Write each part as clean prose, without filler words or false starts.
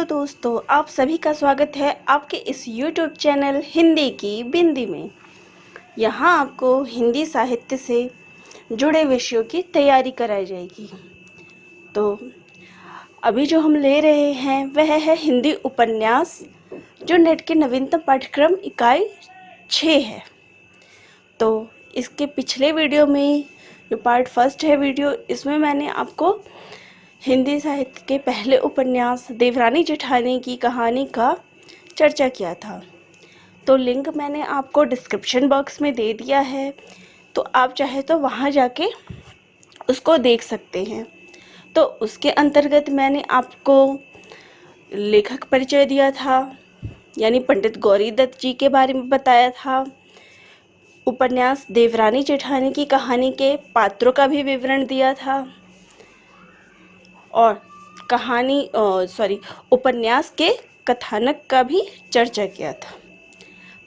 Hello दोस्तों, आप सभी का स्वागत है आपके इस YouTube चैनल हिंदी की बिंदी में। यहाँ आपको हिंदी साहित्य से जुड़े विषयों की तैयारी कराई जाएगी। तो अभी जो हम ले रहे हैं वह है हिंदी उपन्यास, जो नेट के नवीनतम पाठ्यक्रम इकाई 6 है। तो इसके पिछले वीडियो में जो पार्ट फर्स्ट है वीडियो, इसमें मैंने आपको हिंदी साहित्य के पहले उपन्यास देवरानी जेठानी की कहानी का चर्चा किया था। तो लिंक मैंने आपको डिस्क्रिप्शन बॉक्स में दे दिया है, तो आप चाहे तो वहाँ जाके उसको देख सकते हैं। तो उसके अंतर्गत मैंने आपको लेखक परिचय दिया था, यानी पंडित गौरी दत्त जी के बारे में बताया था। उपन्यास देवरानी जेठानी की कहानी के पात्रों का भी विवरण दिया था और उपन्यास के कथानक का भी चर्चा किया था।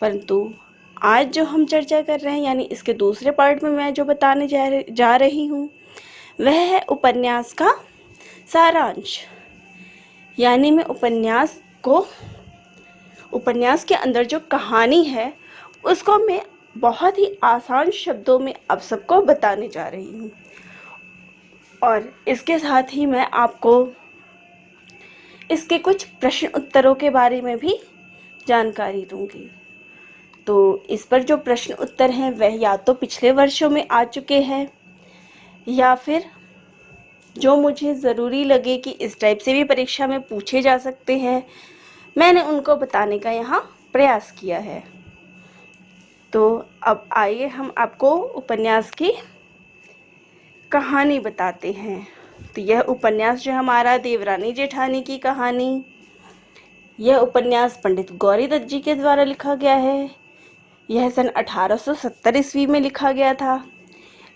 परंतु आज जो हम चर्चा कर रहे हैं, यानी इसके दूसरे पार्ट में मैं जो बताने जा रही हूँ वह है उपन्यास का सारांश। यानी मैं उपन्यास के अंदर जो कहानी है उसको मैं बहुत ही आसान शब्दों में आप सबको बताने जा रही हूँ, और इसके साथ ही मैं आपको इसके कुछ प्रश्न उत्तरों के बारे में भी जानकारी दूंगी। तो इस पर जो प्रश्न उत्तर हैं वह या तो पिछले वर्षों में आ चुके हैं, या फिर जो मुझे ज़रूरी लगे कि इस टाइप से भी परीक्षा में पूछे जा सकते हैं, मैंने उनको बताने का यहाँ प्रयास किया है। तो अब आइए हम आपको उपन्यास की कहानी बताते हैं। तो यह उपन्यास जो हमारा देवरानी जेठानी की कहानी, यह उपन्यास पंडित गौरी दत्त जी के द्वारा लिखा गया है। यह सन 1870 ईस्वी में लिखा गया था।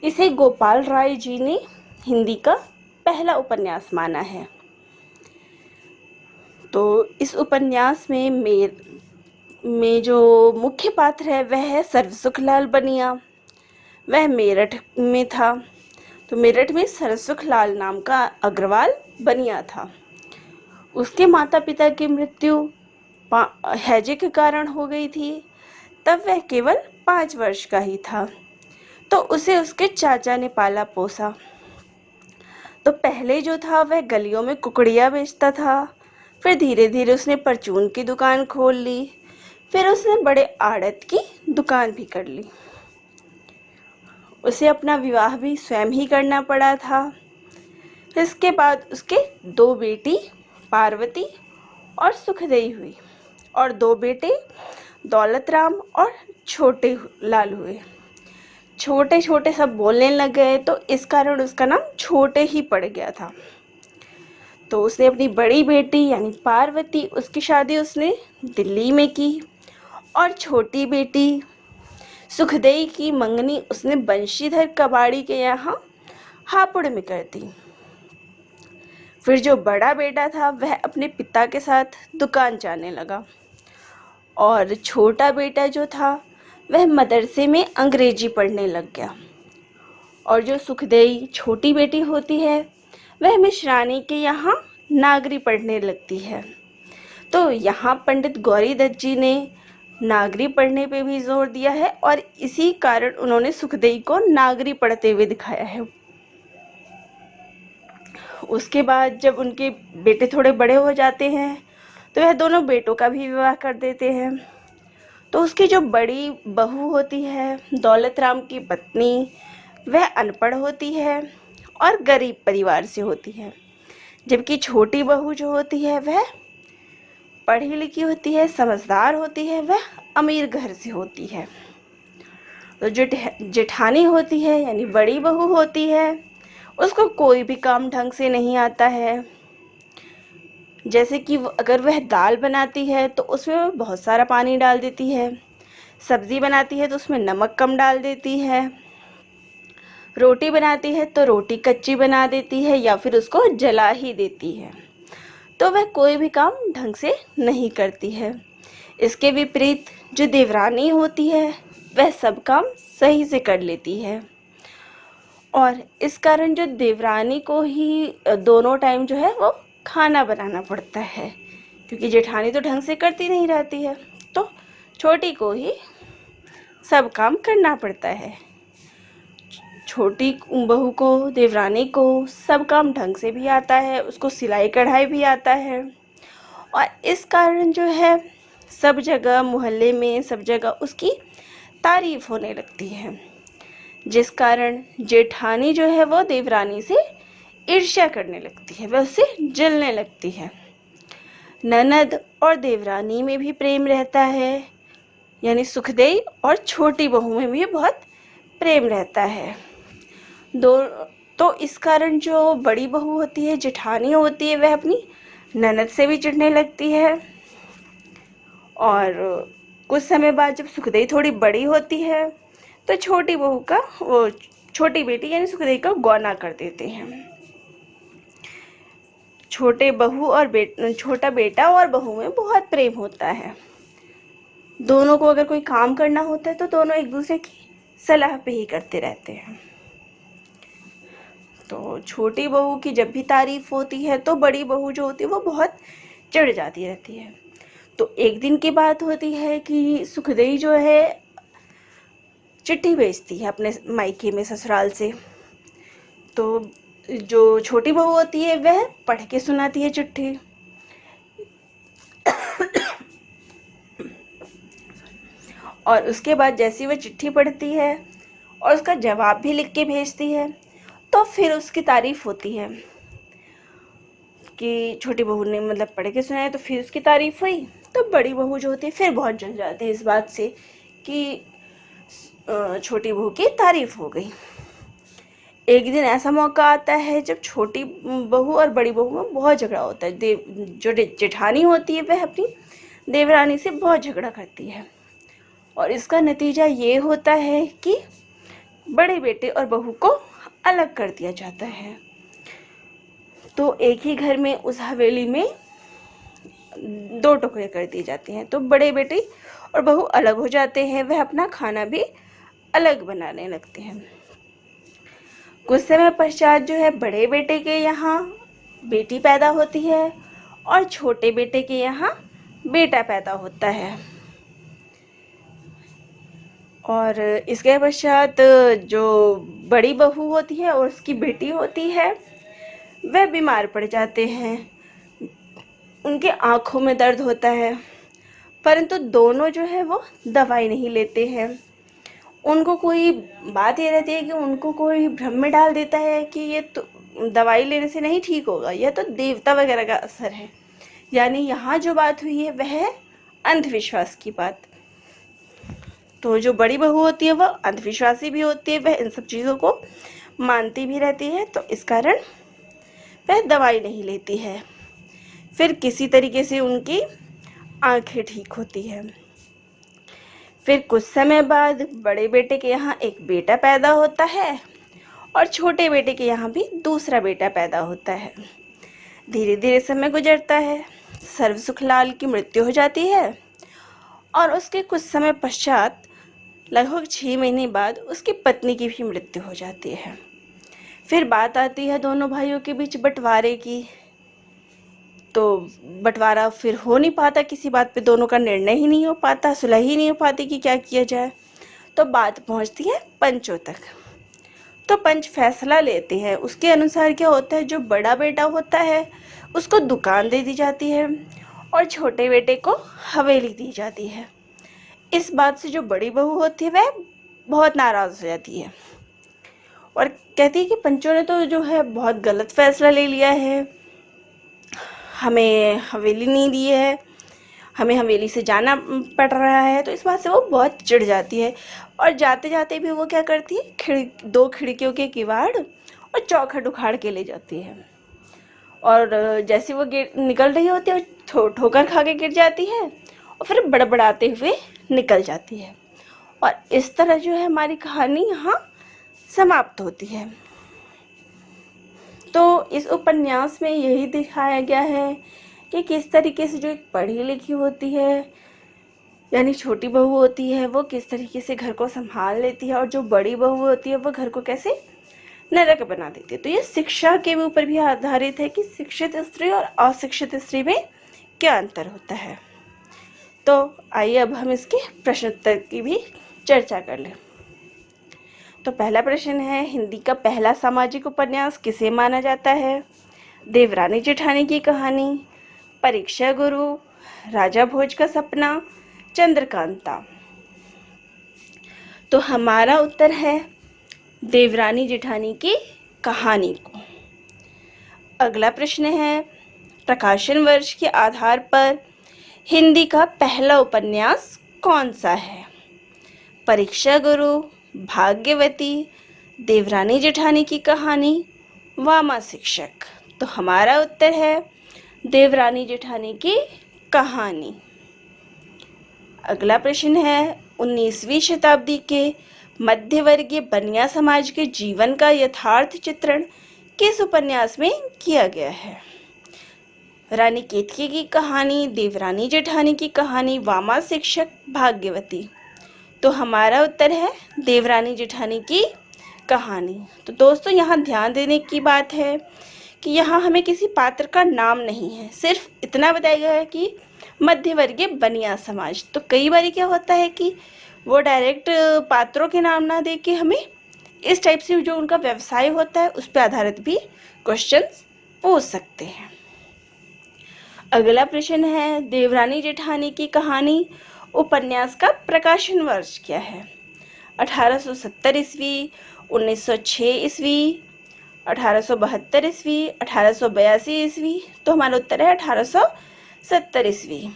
इसे गोपाल राय जी ने हिंदी का पहला उपन्यास माना है। तो इस उपन्यास में जो मुख्य पात्र है वह है सर्वसुखलाल बनिया। वह मेरठ में था। तो मेरठ में सर्वसुखलाल नाम का अग्रवाल बनिया था। उसके माता पिता की मृत्यु हैजे के कारण हो गई थी। तब वह केवल 5 वर्ष का ही था। तो उसे उसके चाचा ने पाला पोसा। तो पहले जो था वह गलियों में कुकड़ियाँ बेचता था। फिर धीरे धीरे उसने परचून की दुकान खोल ली। फिर उसने बड़े आड़त की दुकान भी कर ली। उसे अपना विवाह भी स्वयं ही करना पड़ा था। इसके बाद उसके 2 बेटी पार्वती और सुखदेई हुई, और 2 बेटे दौलत राम और छोटे लाल हुए। छोटे छोटे सब बोलने लग गए, तो इस कारण उसका नाम छोटे ही पड़ गया था। तो उसने अपनी बड़ी बेटी यानी पार्वती, उसकी शादी उसने दिल्ली में की, और छोटी बेटी सुखदेई की मंगनी उसने बंशीधर कबाड़ी के यहाँ हापुड़ में कर दी। फिर जो बड़ा बेटा था वह अपने पिता के साथ दुकान जाने लगा, और छोटा बेटा जो था वह मदरसे में अंग्रेजी पढ़ने लग गया। और जो सुखदेई छोटी बेटी होती है वह मिश्रानी के यहाँ नागरी पढ़ने लगती है। तो यहाँ पंडित गौरी दत्त जी ने नागरी पढ़ने पे भी जोर दिया है, और इसी कारण उन्होंने सुखदेई को नागरी पढ़ते हुए दिखाया है। उसके बाद जब उनके बेटे थोड़े बड़े हो जाते हैं तो वह दोनों बेटों का भी विवाह कर देते हैं। तो उसकी जो बड़ी बहू होती है दौलत राम की पत्नी, वह अनपढ़ होती है और गरीब परिवार से होती है, जबकि छोटी बहू जो होती है वह पढ़ी लिखी होती है, समझदार होती है, वह अमीर घर से होती है। तो जो जेठानी होती है यानी बड़ी बहू होती है, उसको कोई भी काम ढंग से नहीं आता है। जैसे कि अगर वह दाल बनाती है तो उसमें वह बहुत सारा पानी डाल देती है, सब्जी बनाती है तो उसमें नमक कम डाल देती है, रोटी बनाती है तो रोटी कच्ची बना देती है या फिर उसको जला ही देती है। तो वह कोई भी काम ढंग से नहीं करती है। इसके विपरीत जो देवरानी होती है वह सब काम सही से कर लेती है, और इस कारण जो देवरानी को ही दोनों टाइम जो है वो खाना बनाना पड़ता है, क्योंकि जेठानी तो ढंग से करती नहीं रहती है, तो छोटी को ही सब काम करना पड़ता है। छोटी बहू को, देवरानी को सब काम ढंग से भी आता है, उसको सिलाई कढ़ाई भी आता है। और इस कारण जो है सब जगह मोहल्ले में सब जगह उसकी तारीफ होने लगती है, जिस कारण जेठानी जो है वो देवरानी से ईर्ष्या करने लगती है, वह उससे जलने लगती है। ननद और देवरानी में भी प्रेम रहता है, यानी सुखदेई और छोटी बहू में भी बहुत प्रेम रहता है। तो इस कारण जो बड़ी बहू होती है, जेठानी होती है, वह अपनी ननद से भी चिढ़ने लगती है। और कुछ समय बाद जब सुखदेई थोड़ी बड़ी होती है तो छोटी बहू का, वो छोटी बेटी यानी सुखदेई का गौना कर देते हैं। छोटा बेटा और बहू में बहुत प्रेम होता है। दोनों को अगर कोई काम करना होता है तो दोनों एक दूसरे की सलाह पे ही करते रहते हैं। तो छोटी बहू की जब भी तारीफ होती है तो बड़ी बहू जो होती है वो बहुत चिढ़ जाती रहती है। तो एक दिन की बात होती है कि सुखदेई जो है चिट्ठी भेजती है अपने मायके में, ससुराल से। तो जो छोटी बहू होती है वह पढ़ के सुनाती है चिट्ठी। और उसके बाद जैसी वह चिट्ठी पढ़ती है और उसका जवाब भी लिख के भेजती है, तो फिर उसकी तारीफ होती है कि छोटी बहू ने मतलब पढ़ के सुनाया, तो फिर उसकी तारीफ हुई। तो बड़ी बहू जो होती है फिर बहुत जल जाती है इस बात से कि छोटी बहू की तारीफ हो गई। एक दिन ऐसा मौका आता है जब छोटी बहू और बड़ी बहू में बहुत झगड़ा होता है। जो जेठानी होती है वह अपनी देवरानी से बहुत झगड़ा करती है, और इसका नतीजा ये होता है कि बड़े बेटे और बहू को अलग कर दिया जाता है। तो एक ही घर में, उस हवेली में 2 टुकड़े कर दिए जाते हैं। तो बड़े बेटे और बहू अलग हो जाते हैं, वह अपना खाना भी अलग बनाने लगते हैं। कुछ समय पश्चात जो है बड़े बेटे के यहाँ बेटी पैदा होती है और छोटे बेटे के यहाँ बेटा पैदा होता है। और इसके पश्चात जो बड़ी बहू होती है और उसकी बेटी होती है वह बीमार पड़ जाते हैं। उनके आँखों में दर्द होता है, परंतु दोनों जो है वो दवाई नहीं लेते हैं। उनको कोई बात ये रहती है कि उनको कोई भ्रम में डाल देता है कि ये तो दवाई लेने से नहीं ठीक होगा, यह तो देवता वगैरह का असर है। यानी यहाँ जो बात हुई है वह है अंधविश्वास की बात। तो जो बड़ी बहू होती है वह अंधविश्वासी भी होती है, वह इन सब चीज़ों को मानती भी रहती है, तो इस कारण वह दवाई नहीं लेती है। फिर किसी तरीके से उनकी आंखें ठीक होती है। फिर कुछ समय बाद बड़े बेटे के यहाँ एक बेटा पैदा होता है और छोटे बेटे के यहाँ भी दूसरा बेटा पैदा होता है। धीरे धीरे समय गुजरता है, सर्वसुखलाल की मृत्यु हो जाती है और उसके कुछ समय पश्चात लगभग 6 महीने बाद उसकी पत्नी की भी मृत्यु हो जाती है। फिर बात आती है दोनों भाइयों के बीच बंटवारे की। तो बंटवारा फिर हो नहीं पाता, किसी बात पे दोनों का निर्णय ही नहीं हो पाता, सुलह ही नहीं हो पाती कि क्या किया जाए। तो बात पहुंचती है पंचों तक। तो पंच फैसला लेते हैं। उसके अनुसार क्या होता है, जो बड़ा बेटा होता है उसको दुकान दे दी जाती है और छोटे बेटे को हवेली दी जाती है। इस बात से जो बड़ी बहू होती है वह बहुत नाराज़ हो जाती है और कहती है कि पंचों ने तो जो है बहुत गलत फैसला ले लिया है, हमें हवेली नहीं दी है, हमें हवेली से जाना पड़ रहा है। तो इस बात से वो बहुत चिढ़ जाती है और जाते जाते भी वो क्या करती है, 2 खिड़कियों के किवाड़ और चौखट उखाड़ के ले जाती है। और जैसे वो निकल रही होती है ठोकर खा के गिर जाती है और फिर बड़बड़ाते हुए निकल जाती है। और इस तरह जो है हमारी कहानी यहाँ समाप्त होती है। तो इस उपन्यास में यही दिखाया गया है कि किस तरीके से जो एक पढ़ी लिखी होती है यानी छोटी बहू होती है वो किस तरीके से घर को संभाल लेती है, और जो बड़ी बहू होती है वो घर को कैसे नरक बना देती है। तो ये शिक्षा के ऊपर भी आधारित है कि शिक्षित स्त्री और अशिक्षित स्त्री में क्या अंतर होता है। तो आइए अब हम इसके प्रश्न उत्तर की भी चर्चा कर लें। तो पहला प्रश्न है, हिंदी का पहला सामाजिक उपन्यास किसे माना जाता है? देवरानी जेठानी की कहानी, परीक्षा गुरु, राजा भोज का सपना, चंद्रकांता। तो हमारा उत्तर है देवरानी जेठानी की कहानी को। अगला प्रश्न है, प्रकाशन वर्ष के आधार पर हिंदी का पहला उपन्यास कौन सा है? परीक्षा गुरु, भाग्यवती, देवरानी जेठानी की कहानी, वामा शिक्षक। तो हमारा उत्तर है देवरानी जेठानी की कहानी। अगला प्रश्न है, 19वीं शताब्दी के मध्यवर्गीय बनिया समाज के जीवन का यथार्थ चित्रण किस उपन्यास में किया गया है? रानी केतकी की कहानी, देवरानी जेठानी की कहानी, वामा शिक्षक, भाग्यवती। तो हमारा उत्तर है देवरानी जेठानी की कहानी। तो दोस्तों यहाँ ध्यान देने की बात है कि यहाँ हमें किसी पात्र का नाम नहीं है, सिर्फ इतना बताया गया है कि मध्यवर्गीय बनिया समाज। तो कई बार क्या होता है कि वो डायरेक्ट पात्रों के नाम ना दे के हमें इस टाइप से जो उनका व्यवसाय होता है उस पर आधारित भी क्वेश्चंस पूछ सकते हैं। अगला प्रश्न है, देवरानी जेठानी की कहानी उपन्यास का प्रकाशन वर्ष क्या है? 1870 ईस्वी, 1906 ईस्वी, 1872 ईस्वी, 1882 ईस्वी। तो हमारा उत्तर है 1870 ईस्वी।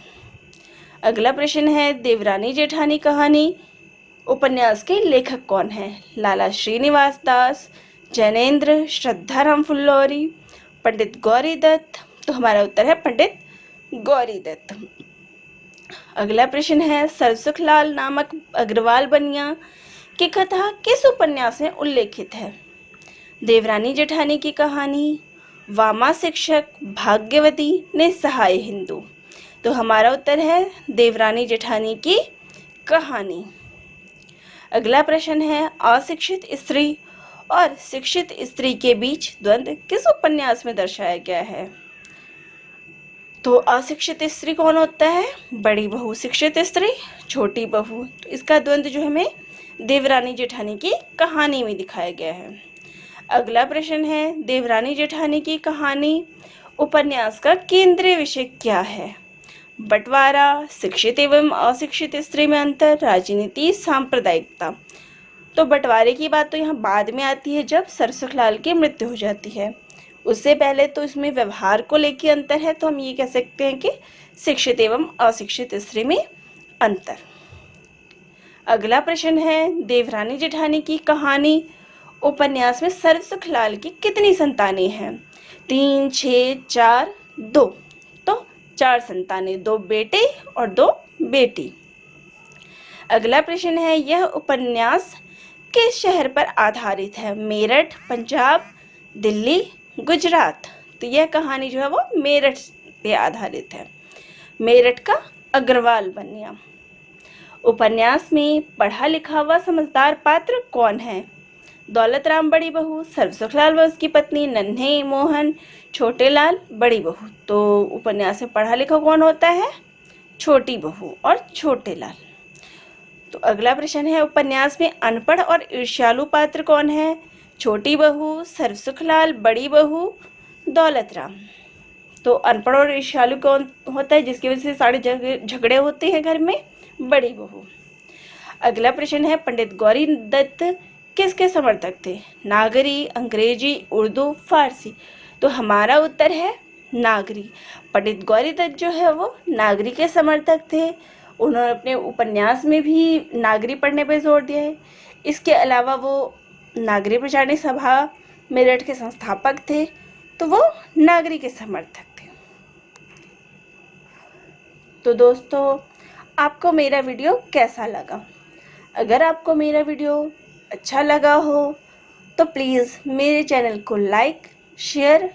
अगला प्रश्न है, देवरानी जेठानी कहानी उपन्यास के लेखक कौन है? लाला श्रीनिवास दास, जैनेन्द्र, श्रद्धाराम फुल्लौरी, पंडित गौरी दत्त। तो हमारा उत्तर है पंडित गौरी दत्त। अगला प्रश्न है, सरसुखलाल नामक अग्रवाल बनिया की कथा किस उपन्यास में उल्लेखित है? देवरानी जेठानी की कहानी, वामा शिक्षक, भाग्यवती, निस्सहाय हिंदू। तो हमारा उत्तर है देवरानी जेठानी की कहानी। अगला प्रश्न है, अशिक्षित स्त्री और शिक्षित स्त्री के बीच द्वंद्व किस उपन्यास में दर्शाया गया है? तो अशिक्षित स्त्री कौन होता है? बड़ी बहू, शिक्षित स्त्री छोटी बहू। तो इसका द्वंद्व जो हमें देवरानी जेठानी की कहानी में दिखाया गया है। अगला प्रश्न है, देवरानी जेठानी की कहानी उपन्यास का केंद्रीय विषय क्या है? बंटवारा, शिक्षित एवं अशिक्षित स्त्री में अंतर, राजनीति, सांप्रदायिकता। तो बंटवारे की बात तो यहाँ बाद में आती है जब सरसुखलाल की मृत्यु हो जाती है, उससे पहले तो इसमें व्यवहार को लेकर अंतर है। तो हम ये कह सकते हैं कि शिक्षित एवं अशिक्षित स्त्री में अंतर। अगला प्रश्न है, देवरानी जेठानी की कहानी उपन्यास में सरसुखलाल की कितनी संतानें हैं? 3, 6, 4, 2। तो 4 संतानें, 2 बेटे और 2 बेटी। अगला प्रश्न है, यह उपन्यास किस शहर पर आधारित है? मेरठ, पंजाब, दिल्ली, गुजरात। तो यह कहानी जो है वो मेरठ पे आधारित है। मेरठ का अग्रवाल बनिया। उपन्यास में पढ़ा लिखा हुआ समझदार पात्र कौन है? दौलत राम बड़ी बहू, सरसुखलाल व उसकी पत्नी, नन्हे मोहन, छोटे लाल बड़ी बहू। तो उपन्यास में पढ़ा लिखा कौन होता है? छोटी बहू और छोटे लाल। तो अगला प्रश्न है, उपन्यास में अनपढ़ और ईर्ष्यालु पात्र कौन है? छोटी बहू, सरसुखलाल, बड़ी बहू, दौलत राम। तो अनपढ़ और ईर्ष्यालु कौन होता है जिसकी वजह से सारे झगड़े होते हैं घर में? बड़ी बहू। अगला प्रश्न है, पंडित गौरी दत्त किसके समर्थक थे? नागरी, अंग्रेजी, उर्दू, फारसी। तो हमारा उत्तर है नागरी। पंडित गौरी दत्त जो है वो नागरी के समर्थक थे। उन्होंने अपने उपन्यास में भी नागरी पढ़ने पर जोर दिया है। इसके अलावा वो नागरी प्रचारणी सभा मेरठ के संस्थापक थे, तो वो नागरी के समर्थक थे। तो दोस्तों, आपको मेरा वीडियो कैसा लगा? अगर आपको मेरा वीडियो अच्छा लगा हो तो प्लीज़ मेरे चैनल को लाइक, शेयर,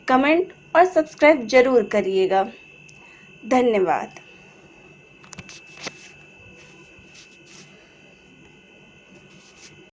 कमेंट और सब्सक्राइब ज़रूर करिएगा। धन्यवाद।